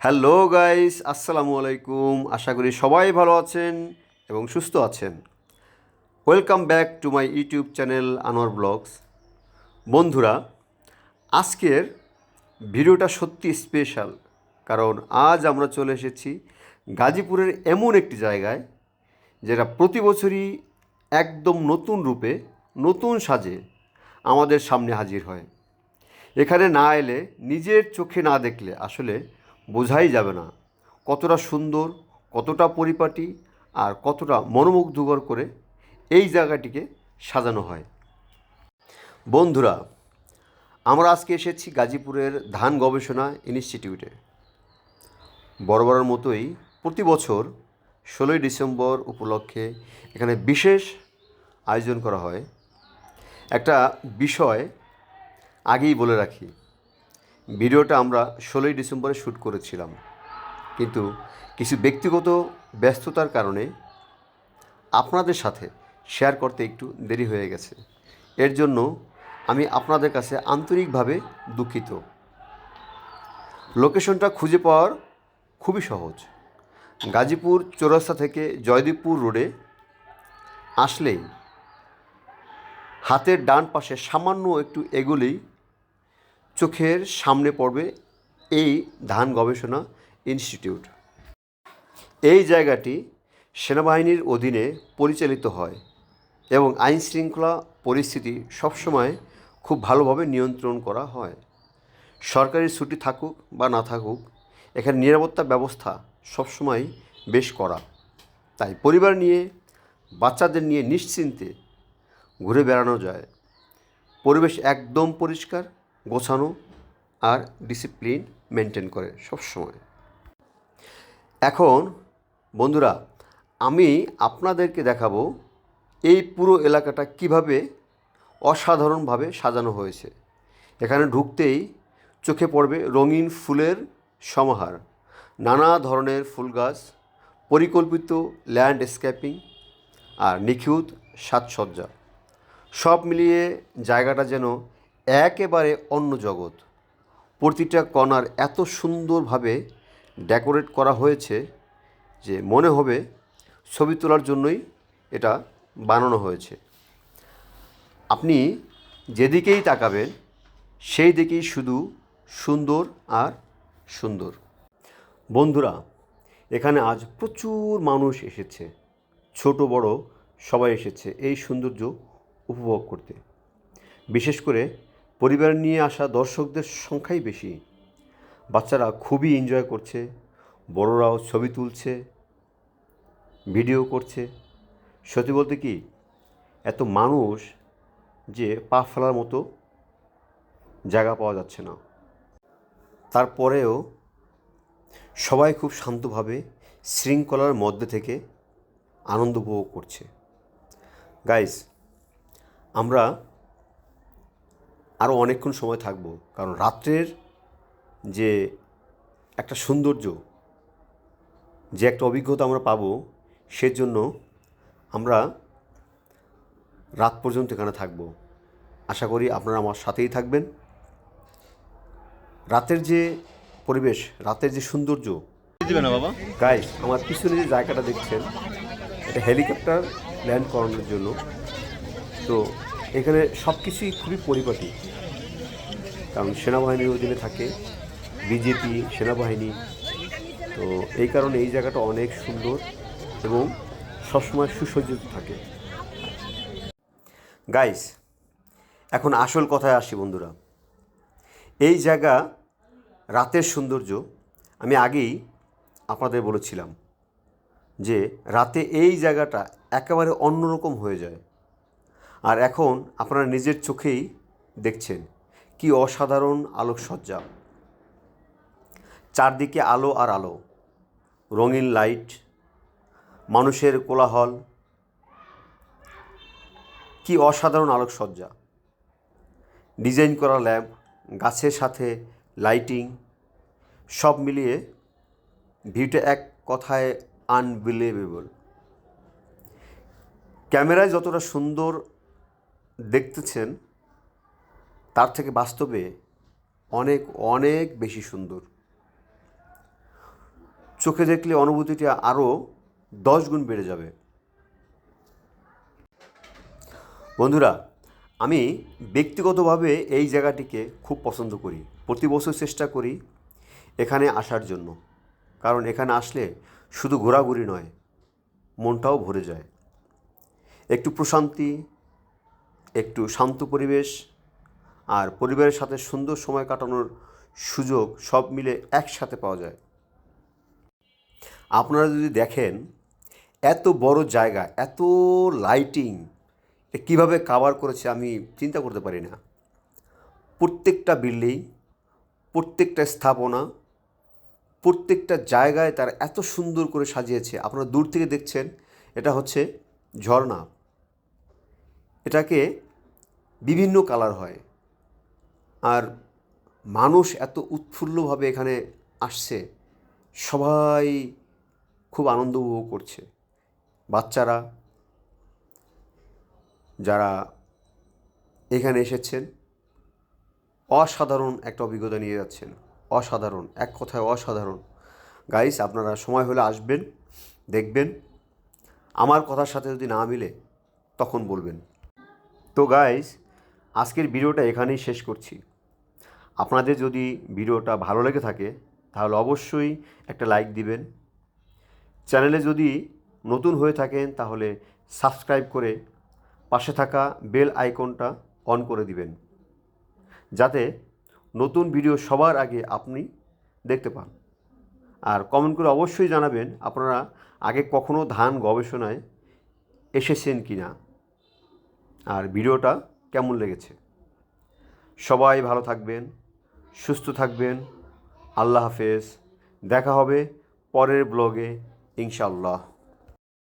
Hello guys, আসসালামু আলাইকুম। আশা করি সবাই ভালো আছেন এবং সুস্থ আছেন। Welcome back to my YouTube channel Anwar blogs. বন্ধুরা, আজকের ভিডিওটা সত্যি স্পেশাল, কারণ আজ আমরা চলে এসেছি গাজীপুরের এমন একটি জায়গায় যেটা প্রতি বছরই একদম নতুন রূপে, নতুন সাজে আমাদের সামনে হাজির হয়। এখানে না এলে, নিজের চোখে না দেখলে আসলে বোঝাই যাবে না কতটা সুন্দর, কতটা পরিপাটি আর কতটা মনোমুগ্ধকর করে এই জায়গাটিকে সাজানো হয়। বন্ধুরা, আমরা আজকে এসেছি গাজীপুরের ধান গবেষণা ইনস্টিটিউটে। বরাবরের মতোই প্রতি বছর 16ই ডিসেম্বর উপলক্ষে এখানে বিশেষ আয়োজন করা হয়। একটা বিষয় আগেই বলে রাখি, ভিডিওটা আমরা 16ই ডিসেম্বরে শ্যুট করেছিলাম, কিন্তু কিছু ব্যক্তিগত ব্যস্ততার কারণে আপনাদের সাথে শেয়ার করতে একটু দেরি হয়ে গেছে। এর জন্য আমি আপনাদের কাছে আন্তরিকভাবে দুঃখিত। লোকেশনটা খুঁজে পাওয়ার খুবই সহজ। গাজীপুর চৌরাস্তা থেকে জয়দেবপুর রোডে আসলেই হাতের ডান পাশে সামান্য একটু এগোলেই চোখের সামনে পড়বে এই ধান গবেষণা ইনস্টিটিউট। এই জায়গাটি সেনাবাহিনীর অধীনে পরিচালিত হয় এবং আইনশৃঙ্খলা পরিস্থিতি সবসময় খুব ভালোভাবে নিয়ন্ত্রণ করা হয়। সরকারি ছুটি থাকুক বা না থাকুক, এখানে নিরাপত্তা ব্যবস্থা সবসময় বেশ কড়া। তাই পরিবার নিয়ে, বাচ্চাদের নিয়ে নিশ্চিন্তে ঘুরে বেড়ানো যায়। পরিবেশ একদম পরিষ্কার, গোছানো আর ডিসিপ্লিন মেনটেন করে সবসময়। এখন বন্ধুরা, আমি আপনাদেরকে দেখাবো এই পুরো এলাকাটা কিভাবে অসাধারণভাবে সাজানো হয়েছে। এখানে ঢুকতেই চোখে পড়বে রঙিন ফুলের সমাহার, নানা ধরনের ফুল গাছ, পরিকল্পিত ল্যান্ডস্কেপিং আর নিখুঁত সাজসজ্জা। সব মিলিয়ে জায়গাটা যেন একেবারে অন্য জগৎ। প্রতিটা কর্নার এত সুন্দরভাবে ডেকোরেট করা হয়েছে যে মনে হবে ছবি তোলার জন্যই এটা বানানো হয়েছে। আপনি যেদিকেই তাকাবেন সেই দিকেই শুধু সুন্দর আর সুন্দর। বন্ধুরা, এখানে আজ প্রচুর মানুষ এসেছে, ছোট বড় সবাই এসেছে এই সৌন্দর্য উপভোগ করতে। বিশেষ করে পরিবার নিয়ে আসা দর্শকদের সংখ্যাই বেশি। বাচ্চারা খুবই এনজয় করছে, বড়রাও ছবি তুলছে, ভিডিও করছে। সত্যি বলতে কি, এত মানুষ যে পা ফেলার মতো জায়গা পাওয়া যাচ্ছে না। তারপরেও সবাই খুব শান্তভাবে শৃঙ্খলার মধ্যে থেকে আনন্দ উপভোগ করছে। গাইস, আমরা আরও অনেকক্ষণ সময় থাকব, কারণ রাত্রের যে একটা সৌন্দর্য, যে একটা অভিজ্ঞতা আমরা পাবো, সেজন্য আমরা রাত পর্যন্ত এখানে থাকব। আশা করি আপনারা আমার সাথেই থাকবেন। রাতের যে পরিবেশ, রাতের যে সৌন্দর্য, দিবে না বাবা। গাইস, আমার পিছনে যে জায়গাটা দেখছেন, এটা হেলিকপ্টার ল্যান্ড করানোর জন্য। তো এখানে সব কিছুই খুবই পরিপাটি, কারণ সেনাবাহিনীর অধীনে থাকে, বিজেপি, সেনাবাহিনী। তো এই কারণে এই জায়গাটা অনেক সুন্দর এবং সবসময় সুসজ্জিত থাকে। গাইস, এখন আসল কথায় আসি বন্ধুরা। এই জায়গা রাতের সৌন্দর্য আমি আগেই আপনাদের বলেছিলাম যে রাতে এই জায়গাটা একেবারে অন্যরকম হয়ে যায়। আর এখন আপনারা নিজের চোখেই দেখছেন কি অসাধারণ আলোকসজ্জা। চারদিকে আলো আর আলো, রঙিন লাইট, মানুষের কোলাহল, কি অসাধারণ আলোকসজ্জা। ডিজাইন করা ল্যাম্প, গাছের সাথে লাইটিং, সব মিলিয়ে ভিউটা এক কথায় আনবিলিভেবল। ক্যামেরায় যতটা সুন্দর দেখতেছেন, তার থেকে বাস্তবে অনেক অনেক বেশি সুন্দর। চোখে দেখলে অনুভূতিটা আরও 10 গুণ বেড়ে যাবে। বন্ধুরা, আমি ব্যক্তিগতভাবে এই জায়গাটিকে খুব পছন্দ করি। প্রতি বছর চেষ্টা করি এখানে আসার জন্য, কারণ এখানে আসলে শুধু ঘোরাঘুরি নয়, মনটাও ভরে যায়। একটু প্রশান্তি, একটু শান্ত পরিবেশ আর পরিবারের সাথে সুন্দর সময় কাটানোর সুযোগ সব মিলে একসাথে পাওয়া যায়। আপনারা যদি দেখেন এত বড় জায়গা, এত লাইটিং কীভাবে কাভার করেছে আমি চিন্তা করতে পারি না। প্রত্যেকটা বিল্ডিং, প্রত্যেকটা স্থাপনা, প্রত্যেকটা জায়গায় তারা এত সুন্দর করে সাজিয়েছে। আপনারা দূর থেকে দেখছেন এটা হচ্ছে ঝর্ণা। এটাকে বিভিন্ন কালার হয়, আর মানুষ এত উৎফুল্লভাবে এখানে আসছে, সবাই খুব আনন্দ উপভোগ করছে। বাচ্চারা যারা এখানে এসেছেন অসাধারণ একটা অভিজ্ঞতা নিয়ে যাচ্ছেন। অসাধারণ, এক কথায় অসাধারণ। গাইস, আপনারা সময় হলে আসবেন, দেখবেন। আমার কথার সাথে যদি না মিলে তখন বলবেন। তো গাইস, আজকের ভিডিওটা এখানেই শেষ করছি। আপনাদের যদি ভিডিওটা ভালো লেগে থাকে তাহলে অবশ্যই একটা লাইক দিবেন। চ্যানেলে যদি নতুন হয়ে থাকেন তাহলে সাবস্ক্রাইব করে পাশে থাকা বেল আইকনটা অন করে দিবেন, যাতে নতুন ভিডিও সবার আগে আপনি দেখতে পান। আর কমেন্ট করে অবশ্যই জানাবেন আপনারা আগে কখনো ধান গবেষণায় এসেছেন কি না, আর ভিডিওটা কেমন লেগেছে। সবাই ভালো থাকবেন, সুস্থ থাকবেন। আল্লাহ হাফেজ। দেখা হবে পরের ব্লগে ইনশাআল্লাহ।